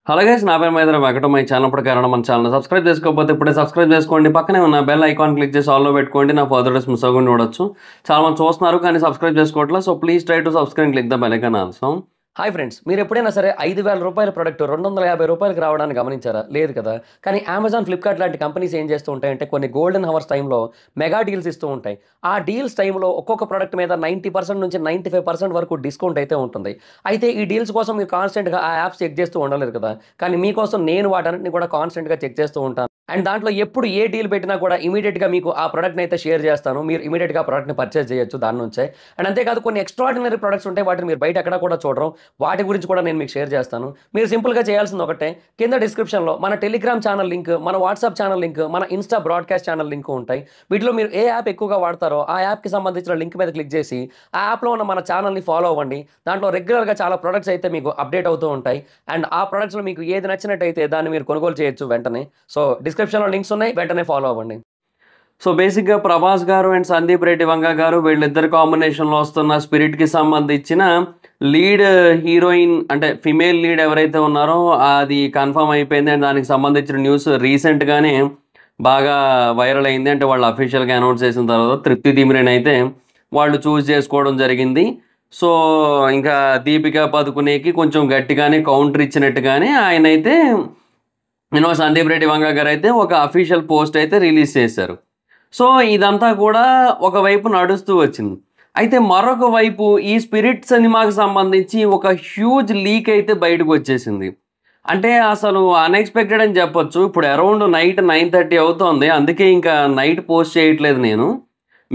Hello guys, నా పేరు మైదర్. Welcome my channel. ప్రకారం మన ఛానల్ సబ్స్క్రైబ్ చేసుకోకపోతే ఇప్పుడే సబ్స్క్రైబ్ చేసుకోండి. పక్కనే ఉన్న బెల్ ఐకాన్ క్లిక్ చేసి ఆల్లో పెట్టుకోండి. నా ఫర్దర్ డేస్ మిస్ అవ్వకుండా చూడొచ్చు. చాలా మంది చూస్తున్నారు కానీ సబ్స్క్రైబ్ చేసుకోవట్లేదు. So please try to subscribe, click the bell icon also. Hi friends, మీరు ఎప్పుడైనా సరే 5,000 రూపాయల ప్రొడక్ట్ 250 రూపాయలకి రావడానికి గమనించారా? లేదు కదా. కానీ అమెజాన్, ఫ్లిప్కార్ట్ లాంటి కంపెనీస్ ఏం చేస్తూ ఉంటాయంటే కొన్ని గోల్డెన్ హవర్స్ టైంలో మెగా డీల్స్ ఇస్తూ ఉంటాయి. ఆ డీల్స్ టైంలో ఒక్కొక్క ప్రొడక్ట్ మీద 90% నుంచి 95% వరకు డిస్కౌంట్ అయితే ఉంటుంది. అయితే ఈ డీల్స్ కోసం మీరు కాన్స్టెంట్గా ఆ యాప్స్ చెక్ చేస్తూ ఉండలేరు కదా. కానీ మీకోసం నేను వాటన్నిటిని కూడా కాన్స్టెంట్గా చెక్ చేస్తూ ఉంటాను. అండ్ దాంట్లో ఎప్పుడు ఏ డీల్ పెట్టినా కూడా ఇమీడియట్గా మీకు ఆ ప్రొడక్ట్ని అయితే షేర్ చేస్తాను. మీరు ఇమీడియట్గా ప్రొడక్ట్ని పర్చేస్ చేయొచ్చు దాని నుంచే. అండ్ అంతేకాదు కొన్ని ఎక్స్ట్రాడినరీ ప్రొడక్ట్స్ ఉంటాయి, వాటిని మీరు బయట ఎక్కడ కూడా చూడరు. వాటి గురించి కూడా నేను మీకు షేర్ చేస్తాను. మీరు సింపుల్గా చేయాల్సింది ఒకటే, కింద డిస్క్రిప్షన్లో మన టెలిగ్రామ్ ఛానల్ లింక్, మన వాట్సాప్ ఛానల్ లింక్, మన ఇన్స్టా బ్రాడ్కాస్ట్ ఛానల్ లింక్ ఉంటాయి. వీటిలో మీరు ఏ యాప్ ఎక్కువగా వాడతారో ఆ యాప్కి సంబంధించిన లింక్ మీద క్లిక్ చేసి ఆ యాప్లో ఉన్న మన ఛానల్ని ఫాలో అవ్వండి. దాంట్లో రెగ్యులర్గా చాలా ప్రొడక్ట్స్ అయితే మీకు అప్డేట్ అవుతూ ఉంటాయి. అండ్ ఆ ప్రొడక్ట్స్లో మీకు ఏది నచ్చినట్టయితే దాన్ని మీరు కొనుగోలు చేయొచ్చు వెంటనే. సో డిస్క్రిప్షన్లో లింక్స్ ఉన్నాయి, వెంటనే ఫాలో అవ్వండి. సో బేసిక్గా ప్రభాస్ గారు అండ్ సందీప్ రెడ్డి వంగ గారు వీళ్ళిద్దరు కాంబినేషన్లో వస్తున్న స్పిరిట్కి సంబంధించిన లీడ్ హీరోయిన్ అంటే ఫిమేల్ లీడ్ ఎవరైతే ఉన్నారో అది కన్ఫర్మ్ అయిపోయింది. అండ్ దానికి సంబంధించిన న్యూస్ రీసెంట్గానే బాగా వైరల్ అయింది. అంటే వాళ్ళు అఫీషియల్గా అనౌన్స్ చేసిన తర్వాత తృప్తి దిమ్రేన్ అయితే వాళ్ళు చూస్ చేసుకోవడం జరిగింది. సో ఇంకా దీపికా పదుకునేకి కొంచెం గట్టిగానే కౌంటర్ ఇచ్చినట్టుగానే ఆయన అయితే సందీప్ రెడ్డి వంగ గారు అయితే ఒక అఫీషియల్ పోస్ట్ అయితే రిలీజ్ చేశారు. సో ఇదంతా కూడా ఒకవైపు నడుస్తూ వచ్చింది. అయితే మరొక వైపు ఈ స్పిరిట్ సినిమాకి సంబంధించి ఒక హ్యూజ్ లీక్ అయితే బయటకు వచ్చేసింది. అంటే అసలు అన్ఎక్స్పెక్టెడ్ అని చెప్పొచ్చు. ఇప్పుడు అరౌండ్ నైట్ 9:30 అవుతోంది. అందుకే ఇంకా నైట్ పోస్ట్ చేయట్లేదు నేను.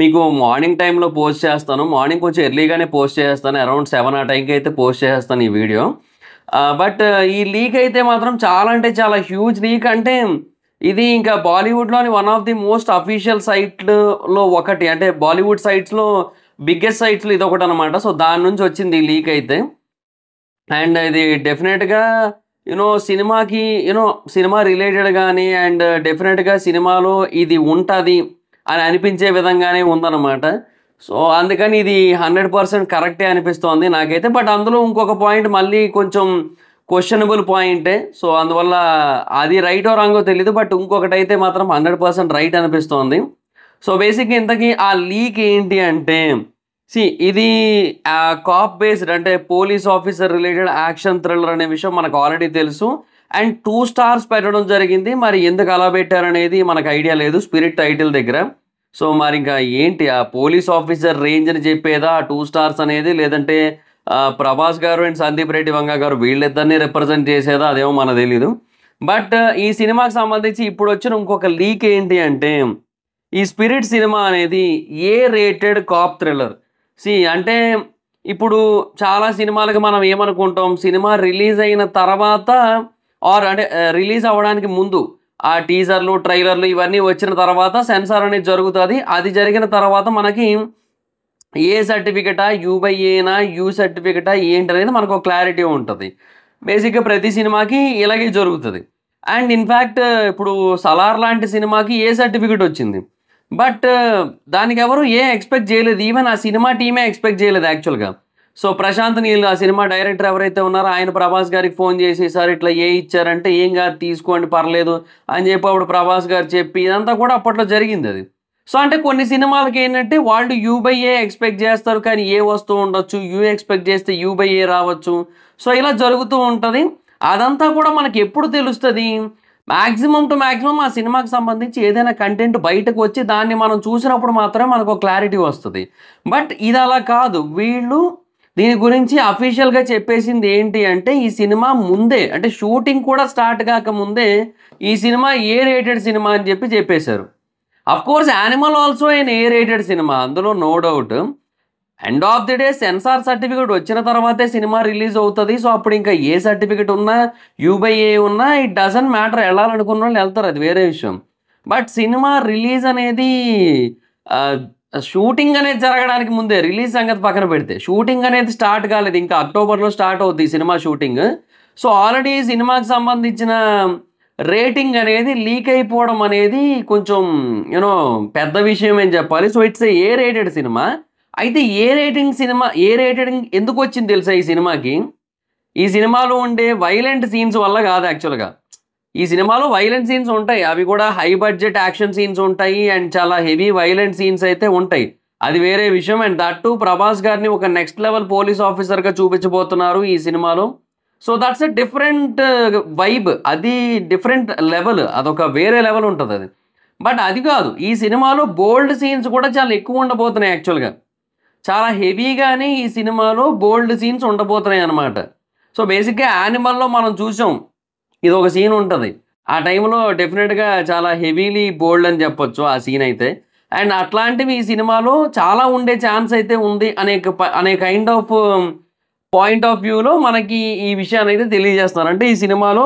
మీకు మార్నింగ్ టైంలో పోస్ట్ చేస్తాను. మార్నింగ్ కొంచెం ఎర్లీగానే పోస్ట్ చేస్తాను. అరౌండ్ 7 ఆ టైంకి అయితే పోస్ట్ చేస్తాను ఈ వీడియో. బట్ ఈ లీక్ అయితే మాత్రం చాలా అంటే చాలా హ్యూజ్ లీక్. అంటే ఇది ఇంకా బాలీవుడ్లోని one of the most official సైట్లో ఒకటి. అంటే బాలీవుడ్ సైట్స్లో బిగ్గెస్ట్ సైట్స్లో ఇది ఒకటి అనమాట. సో దాని నుంచి వచ్చింది ఈ లీక్ అయితే. అండ్ ఇది డెఫినెట్గా సినిమాకి సినిమా రిలేటెడ్ కానీ అండ్ డెఫినెట్గా సినిమాలో ఇది ఉంటుంది అని అనిపించే విధంగానే ఉందన్నమాట. సో అందుకని ఇది 100% కరెక్టే అనిపిస్తోంది నాకైతే. బట్ అందులో ఇంకొక పాయింట్ మళ్ళీ కొంచెం క్వశ్చనబుల్ పాయింటే. సో అందువల్ల అది రైటో రాంగో తెలీదు. బట్ ఇంకొకటి అయితే మాత్రం 100% రైట్ అనిపిస్తోంది. సో బేసిక్గా ఇంతకీ ఆ లీక్ ఏంటి అంటే ఇది కాప్ బేస్డ్ అంటే police officer related action thriller అనే విషయం మనకు ఆల్రెడీ తెలుసు. అండ్ 2 స్టార్స్ పెట్టడం జరిగింది. మరి ఎందుకు అలా పెట్టారనేది మనకు ఐడియా లేదు స్పిరిట్ టైటిల్ దగ్గర. సో మరి ఇంకా ఏంటి ఆ పోలీస్ ఆఫీసర్ రేంజ్ అని చెప్పేదా 2 స్టార్స్ అనేది, లేదంటే ప్రభాస్ గారు అండ్ సందీప్ రెడ్డి వంగ గారు వీళ్ళిద్దరిని రిప్రజెంట్ చేసేదా అదేమో మనకు తెలీదు. బట్ ఈ సినిమాకి సంబంధించి ఇప్పుడు వచ్చిన ఇంకొక లీక్ ఏంటి అంటే ఈ స్పిరిట్ సినిమా అనేది ఏ రేటెడ్ కాప్ థ్రిల్లర్. అంటే ఇప్పుడు చాలా సినిమాలకి మనం ఏమనుకుంటాం, సినిమా రిలీజ్ అయిన తర్వాత అంటే రిలీజ్ అవ్వడానికి ముందు ఆ టీజర్లు ట్రైలర్లు ఇవన్నీ వచ్చిన తర్వాత సెన్సార్ అనేది జరుగుతుంది. అది జరిగిన తర్వాత మనకి ఏ సర్టిఫికెటా, యూబైఏనా, యూ సర్టిఫికెటా ఏంటి అనేది మనకు క్లారిటీ ఉంటుంది. బేసిక్గా ప్రతి సినిమాకి ఇలాగే జరుగుతుంది. అండ్ ఇన్ఫ్యాక్ట్ ఇప్పుడు సలార్ లాంటి సినిమాకి ఏ సర్టిఫికెట్ వచ్చింది. బట్ దానికి ఎవరు ఎక్స్పెక్ట్ చేయలేదు. ఈవెన్ ఆ సినిమా టీమే ఎక్స్పెక్ట్ చేయలేదు యాక్చువల్గా. సో ప్రశాంత్ నీల్ ఆ సినిమా డైరెక్టర్ ఎవరైతే ఉన్నారో ఆయన ప్రభాస్ గారికి ఫోన్ చేసి సార్ ఇట్లా ఇచ్చారంటే ఏం కాదు తీసుకోండి పర్లేదు అని చెప్పి అప్పుడు ప్రభాస్ గారు చెప్పి ఇదంతా కూడా అప్పట్లో జరిగింది అది. సో అంటే కొన్ని సినిమాలకి ఏంటంటే వాళ్ళు యూ/ఏ ఎక్స్పెక్ట్ చేస్తారు కానీ వస్తూ ఉండొచ్చు, యూ ఎక్స్పెక్ట్ చేస్తే యూ/ఏ రావచ్చు. సో ఇలా జరుగుతూ ఉంటుంది. అదంతా కూడా మనకి ఎప్పుడు తెలుస్తుంది, మ్యాక్సిమం టు మ్యాక్సిమం ఆ సినిమాకి సంబంధించి ఏదైనా కంటెంట్ బయటకు వచ్చి దాన్ని మనం చూసినప్పుడు మాత్రమే మనకు క్లారిటీ వస్తుంది. బట్ ఇది అలా కాదు. వీళ్ళు దీని గురించి అఫీషియల్గా చెప్పేసింది ఏంటి అంటే ఈ సినిమా ముందే అంటే షూటింగ్ కూడా స్టార్ట్ కాక ముందే ఈ సినిమా ఏ రేటెడ్ సినిమా అని చెప్పేశారు. Of course Animal also A rated cinema, అందులో no doubt. End of the day censor certificate వచ్చిన తర్వాతే సినిమా రిలీజ్ అవుతుంది. సో అప్పుడు ఇంకా ఏ సర్టిఫికేట్ ఉన్నా యూ/ఏ ఉన్నా ఇట్ డజంట్ మ్యాటర్. వెళ్ళాలనుకున్న వాళ్ళు వెళ్తారు, అది వేరే విషయం. బట్ సినిమా రిలీజ్ అనేది షూటింగ్ అనేది జరగడానికి ముందే, రిలీజ్ సంగతి పక్కన పెడితే షూటింగ్ అనేది స్టార్ట్ కాలేదు, ఇంకా అక్టోబర్లో స్టార్ట్ అవుతుంది సినిమా షూటింగ్. సో ఆల్రెడీ సినిమాకి సంబంధించిన రేటింగ్ అనేది లీక్ అయిపోవడం అనేది కొంచెం పెద్ద విషయం అని చెప్పాలి. So it's a rated cinema. అయితే ఏ రేటెడ్ ఎందుకు వచ్చింది తెలుసా ఈ సినిమాకి? ఈ సినిమాలో ఉండే వైలెంట్ సీన్స్ వల్ల కాదు యాక్చువల్గా. ఈ సినిమాలో వైలెంట్ సీన్స్ ఉంటాయి, అవి కూడా హై బడ్జెట్ యాక్షన్ సీన్స్ ఉంటాయి అండ్ చాలా హెవీ వైలెంట్ సీన్స్ అయితే ఉంటాయి, అది వేరే విషయం. అండ్ దట్ టు ప్రభాస్ గారిని ఒక నెక్స్ట్ లెవెల్ పోలీస్ ఆఫీసర్గా చూపించబోతున్నారు ఈ సినిమాలో. So that's a different vibe, అది డిఫరెంట్ లెవెల్, అదొక వేరే లెవెల్ ఉంటుంది అది. బట్ అది కాదు, ఈ సినిమాలో బోల్డ్ సీన్స్ కూడా చాలా ఎక్కువ ఉండబోతున్నాయి యాక్చువల్గా. చాలా హెవీగానే ఈ సినిమాలో బోల్డ్ సీన్స్ ఉండబోతున్నాయి అనమాట. సో బేసిక్గా యానిమల్లో మనం చూసాం, ఇది ఒక సీన్ ఉంటుంది, ఆ టైంలో డెఫినెట్గా చాలా హెవీలీ బోల్డ్ అని చెప్పొచ్చు ఆ సీన్ అయితే. అండ్ అట్లాంటివి ఈ సినిమాలో చాలా ఉండే ఛాన్స్ అయితే ఉంది అనే కైండ్ ఆఫ్ పాయింట్ ఆఫ్ వ్యూలో మనకి ఈ విషయాన్ని అయితే తెలియజేస్తున్నారు. అంటే ఈ సినిమాలో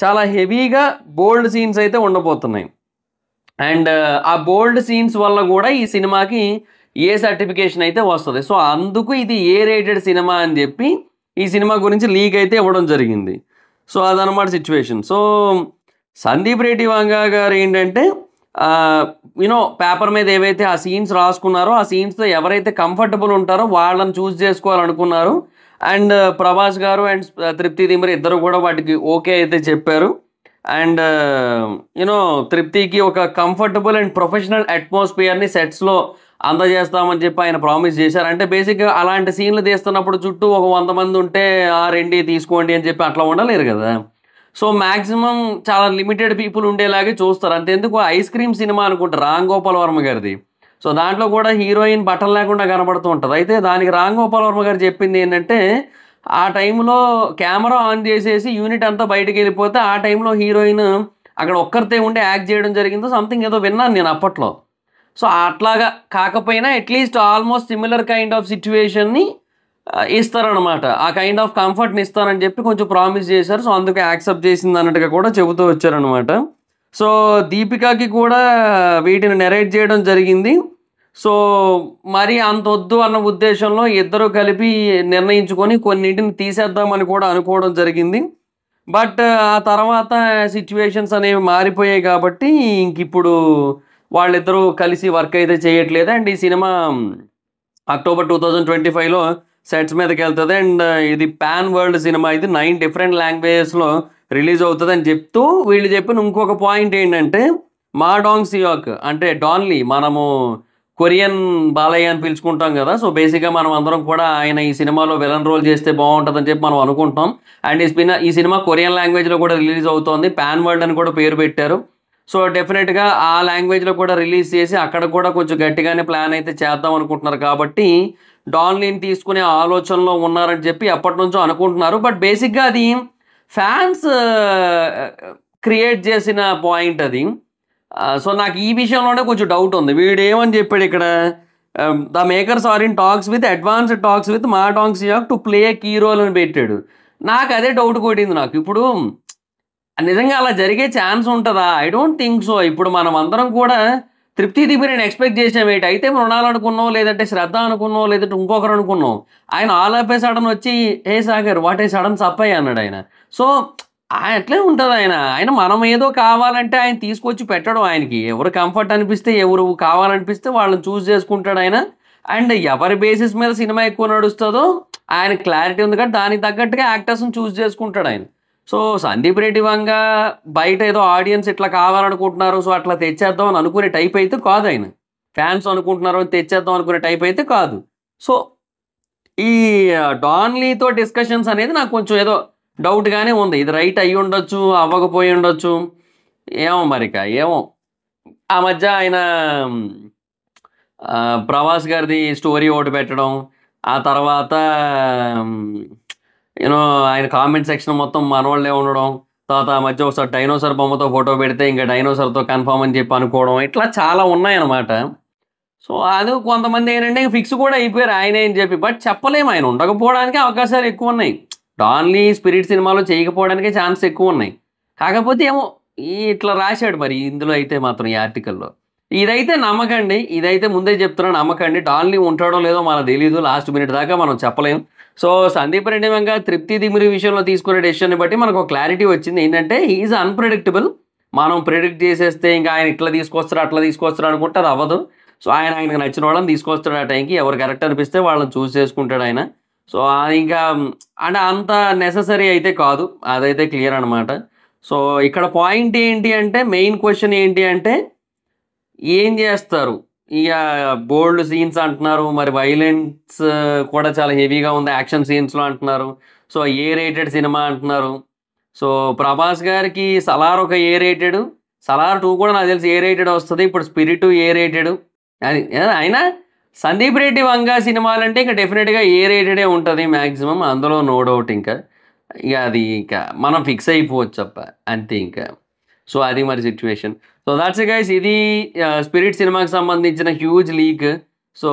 చాలా హెవీగా బోల్డ్ సీన్స్ అయితే ఉండబోతున్నాయి. అండ్ ఆ బోల్డ్ సీన్స్ వల్ల కూడా ఈ సినిమాకి ఏ సర్టిఫికేషన్ అయితే వస్తుంది. సో అందుకు ఇది ఏ రేటెడ్ సినిమా అని చెప్పి ఈ సినిమా గురించి లీక్ అయితే ఇవ్వడం జరిగింది. సో అదనమాట సిచ్యువేషన్. సో సందీప్ రెడ్డి వంగ గారు ఏంటంటే పేపర్ మీద ఏవైతే ఆ సీన్స్ రాసుకున్నారో ఆ సీన్స్తో ఎవరైతే కంఫర్టబుల్ ఉంటారో వాళ్ళని చూస్ చేసుకోవాలనుకున్నారు. అండ్ ప్రభాస్ గారు అండ్ తృప్తి దిమరి ఇద్దరు కూడా వాటికి ఓకే అయితే చెప్పారు. అండ్ తృప్తికి ఒక కంఫర్టబుల్ అండ్ ప్రొఫెషనల్ అట్మాస్ఫియర్ని సెట్స్లో అందజేస్తామని చెప్పి ఆయన ప్రామిస్ చేశారు. అంటే బేసిక్గా అలాంటి సీన్లు తీస్తున్నప్పుడు చుట్టూ ఒక 100 మంది ఉంటే ఆ రెండి తీసుకోండి అని చెప్పి అట్లా ఉండలేరు కదా. సో మ్యాక్సిమం చాలా లిమిటెడ్ పీపుల్ ఉండేలాగే చూస్తారు. అంతెందుకు ఐస్ క్రీమ్ సినిమా అనుకుంటారు రామ్ గోపాల్ వర్మ గారిది. సో దాంట్లో కూడా హీరోయిన్ బట్టలు లేకుండా కనబడుతూ ఉంటుంది. అయితే దానికి రామ్ గోపాల్ వర్మ గారు చెప్పింది ఏంటంటే ఆ టైంలో కెమెరా ఆన్ చేసేసి యూనిట్ అంతా బయటకు వెళ్ళిపోతే ఆ టైంలో హీరోయిన్ అక్కడ ఒక్కరితే ఉండి యాక్ట్ చేయడం జరిగిందో సంథింగ్ ఏదో విన్నాను నేను అప్పట్లో. సో అట్లాగా కాకపోయినా at least almost similar kind of సిచ్యువేషన్ని ఇస్తారనమాట, ఆ కైండ్ ఆఫ్ కంఫర్ట్ని ఇస్తారని చెప్పి కొంచెం ప్రామిస్ చేశారు. సో అందుకే యాక్సెప్ట్ చేసింది అన్నట్టుగా కూడా చెబుతూ వచ్చారనమాట. సో దీపికాకి కూడా వీటిని నెరేట్ చేయడం జరిగింది. సో మరి అంత వద్దు అన్న ఉద్దేశంలో ఇద్దరు కలిపి నిర్ణయించుకొని కొన్నింటిని తీసేద్దామని కూడా అనుకోవడం జరిగింది. బట్ ఆ తర్వాత సిచ్యువేషన్స్ అనేవి మారిపోయాయి కాబట్టి ఇంక ఇప్పుడు వాళ్ళిద్దరూ కలిసి వర్క్ అయితే చేయట్లేదు. అండ్ ఈ సినిమా అక్టోబర్ 2025లో సెట్స్ మీదకి వెళ్తుంది. అండ్ ఇది పాన్ వరల్డ్ సినిమా, ఇది 9 డిఫరెంట్ లాంగ్వేజెస్లో రిలీజ్ అవుతుంది అని చెప్తూ వీళ్ళు చెప్పిన ఇంకొక పాయింట్ ఏంటంటే మా డాంగ్ సియాక్ అంటే డాన్లీ, మనము కొరియన్ బాలయ్య అని పిలుచుకుంటాం కదా. సో బేసిక్గా మనం అందరం కూడా ఆయన ఈ సినిమాలో విలన్ రోల్ చేస్తే బాగుంటుందని చెప్పి మనం అనుకుంటాం. అండ్ ఈ సినిమా కొరియన్ లాంగ్వేజ్లో కూడా రిలీజ్ అవుతోంది, పాన్ వరల్డ్ అని కూడా పేరు పెట్టారు. సో డెఫినెట్గా ఆ లాంగ్వేజ్లో కూడా రిలీజ్ చేసి అక్కడ కూడా కొంచెం గట్టిగానే ప్లాన్ అయితే చేద్దాం అనుకుంటున్నారు. కాబట్టి డాన్లీని తీసుకునే ఆలోచనలో ఉన్నారని చెప్పి ఎప్పటి నుంచో అనుకుంటున్నారు. బట్ బేసిక్గా అది ఫ్యాన్స్ క్రియేట్ చేసిన పాయింట్ అది. సో నాకు ఈ విషయంలోనే కొంచెం డౌట్ ఉంది. వీడు ఏమని చెప్పాడు ఇక్కడ, the makers are in talks with advanced talks with Ma Dong Seok to play key role అని పెట్టాడు. నాకు అదే డౌట్ కొట్టింది నాకు. ఇప్పుడు నిజంగా అలా జరిగే ఛాన్స్ ఉంటుందా? I don't think so. ఇప్పుడు మనం అందరం కూడా తృప్తి దిమరిని ఎక్స్పెక్ట్ చేసామేంటి, అయితే మృణాల్ అనుకున్నాం, లేదంటే శ్రద్ధ అనుకున్నాం, లేదంటే ఇంకొకరు అనుకున్నాం. ఆయన ఆల్ ఆఫ్ ఏ సడన్ వచ్చి ఏ సాగర్ వాట్ ఏ సడన్ సప్పయ్య అన్నాడు ఆయన. సో అట్లే ఉంటుంది ఆయన మనం ఏదో కావాలంటే ఆయన తీసుకొచ్చి పెట్టడం, ఆయనకి ఎవరు కంఫర్ట్ అనిపిస్తే ఎవరు కావాలనిపిస్తే వాళ్ళని చూస్ చేసుకుంటాడు ఆయన. అండ్ ఎవరి బేసిస్ మీద సినిమా ఎక్కువ నడుస్తుందో ఆయన క్లారిటీ ఉంది కాబట్టి దానికి తగ్గట్టుగా యాక్టర్స్ని చూస్ చేసుకుంటాడు ఆయన. సో సందీప్ రెడ్డి వంగ బయట ఏదో ఆడియన్స్ ఇట్లా కావాలనుకుంటున్నారు సో అట్లా తెచ్చేద్దాం అని అనుకునే టైప్ అయితే కాదు ఆయన. ఫ్యాన్స్ అనుకుంటున్నారు అని తెచ్చేద్దాం అనుకునే టైప్ అయితే కాదు. సో ఈ డాన్లీతో డిస్కషన్స్ అనేది నాకు కొంచెం ఏదో డౌట్గానే ఉంది. ఇది రైట్ అయ్యి ఉండొచ్చు, అవ్వకపోయి ఉండొచ్చు, ఏమో మరిక ఏమో. ఆ మధ్య ఆయన ప్రభాస్ గారిది స్టోరీ ఒకటి పెట్టడం, ఆ తర్వాత ఆయన కామెంట్ సెక్షన్ మొత్తం మనవాళ్ళే ఉండడం, తర్వాత ఆ మధ్య ఒకసారి డైనోసార్ బొమ్మతో ఫోటో పెడితే ఇంకా డైనోసార్తో కన్ఫర్మ్ అని చెప్పి అనుకోవడం, ఇట్లా చాలా ఉన్నాయన్నమాట. సో అది కొంతమంది ఏంటంటే ఫిక్స్ కూడా అయిపోయారు ఆయనే అని చెప్పి. బట్ చెప్పలేము, ఆయన ఉండకపోవడానికి అవకాశాలు ఎక్కువ ఉన్నాయి. డాన్లీ స్పిరిట్ సినిమాలో చేయకపోవడానికే ఛాన్స్ ఎక్కువ ఉన్నాయి. కాకపోతే ఏమో ఇట్లా రాశాడు మరి ఇందులో అయితే మాత్రం ఈ ఆర్టికల్లో. ఇదైతే నమ్మకండి, ఇదైతే ముందే చెప్తున్నా నమ్మకండి. డాన్లీ ఉంటాడో లేదో మనకు తెలీదు, లాస్ట్ మినిట్ దాకా మనం చెప్పలేం. సో సందీప్ రెడ్డి వంగ తృప్తి దిమిరి విషయంలో తీసుకునే డెసిషన్ని బట్టి మనకు ఒక క్లారిటీ వచ్చింది ఏంటంటే హీఈస్ అన్ప్రెడిక్టబుల్. మనం ప్రిడిక్ట్ చేసేస్తే ఇంకా ఆయన ఇట్లా తీసుకొస్తారు అట్లా తీసుకొస్తారు అనుకుంటే అది అవ్వదు. సో ఆయనకు నచ్చిన వాళ్ళని తీసుకొస్తాడు ఆ టైంకి, ఎవరు కరెక్ట్ అనిపిస్తే వాళ్ళని చూస్ చేసుకుంటాడు ఆయన. సో, ఇంకా అంటే అంత నెసెసరీ అయితే కాదు. అదైతే క్లియర్ అనమాట. సో, ఇక్కడ పాయింట్ ఏంటి అంటే మెయిన్ క్వెషన్ ఏంటి అంటే ఏం జేస్తారు? ఇగ బోల్డ్ సీన్స్ అంటున్నారు. మరి వయలెన్స్ కూడా చాలా హెవీగా ఉంది యాక్షన్ సీన్స్‌లో అంటున్నారు. సో, ఏ రేటెడ్ సినిమా అంటున్నారు. సో, 'ప్రభాస్' గారికి 'సలార్' ఒక ఏ రేటెడు. 'సలార్ 2' కూడా నాకు తెలిసి ఏ రేటెడ్ వస్తది. ఇప్పుడు 'స్పిరిట్' ఏ రేటెడు. అది అయినా 'సందీప్ రెడ్డి వంగ' సినిమాలంటే ఇంక డెఫినిట్‌గా ఏ రేటెడే ఉంటది మాక్సిమం. అందులో నో డౌట్ ఇంక. ఇగ అది ఇక మనం ఫిక్స్ అయిపోవచ్చప్ప. అంతే ఇంక. సో, అది మరి situation. So, that's it guys. ఇది 'స్పిరిట్' సినిమాకి సంబంధించిన huge leak. So,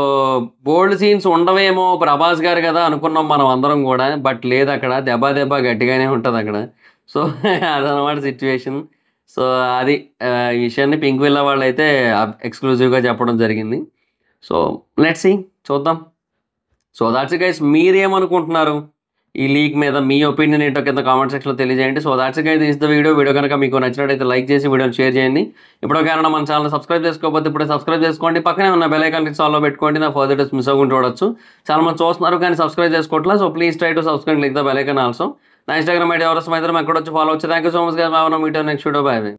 bold scenes ఉండవేమో 'ప్రభాస్' గారు గదా! అనుకున్నాం మనం అందరం గూడా. బట్ లేదక్కడ. దెబ్బ దెబ్బ గట్టిగానే ఉంటదక్కడ. సో, అదనమాట సిట్యుయేషన్. సో, అది ఈ విషయాన్ని 'పింక్ విల్లా' వాళ్ళైతే ఎక్స్‌క్లూజివ్‌గా చెప్పడం జరిగింది. సో, లెట్స్ సీ చూద్దాం. So, that's it guys. మీరేమనుకుంటున్నారు? ఈ లీక్ మీద మీ ఒపీనియన్ ఏంటో కింద కామెంట్ సెక్షన్‌లో తెలియజేయండి. So, that's it guys. This the video. Video గనుక మీకు నచ్చినట్టయితే లైక్ చేసి వీడియోని షేర్ చేయండి. ఇప్పటివరకైనా మన ఛానెల్‌ని సబ్స్క్రైబ్ చేసుకోకపోతే ఇప్పుడే సబ్స్క్రైబ్ చేసుకోండి. పక్కనే ఉన్న బెల్ ఐకాన్ క్లిక్ ఆల్‌లో పెట్టుకోండి. నా ఫర్దర్ టిప్స్ మిస్ అవ్వకుండా చూడొచ్చు. చాలా మంది చూస్తున్నారు కానీ సబ్స్క్రైబ్ చేసుకోవట్లే. So, please try to subscribe click the bell icon also. నా ఇన్‌స్టాగ్రామ్ ఐడీ ఎవరసం అయితే అక్కడ వచ్చి ఫాలో అవ్వచ్చు. Thank you so much guys. Bye bye. Meet you next video. Bye by.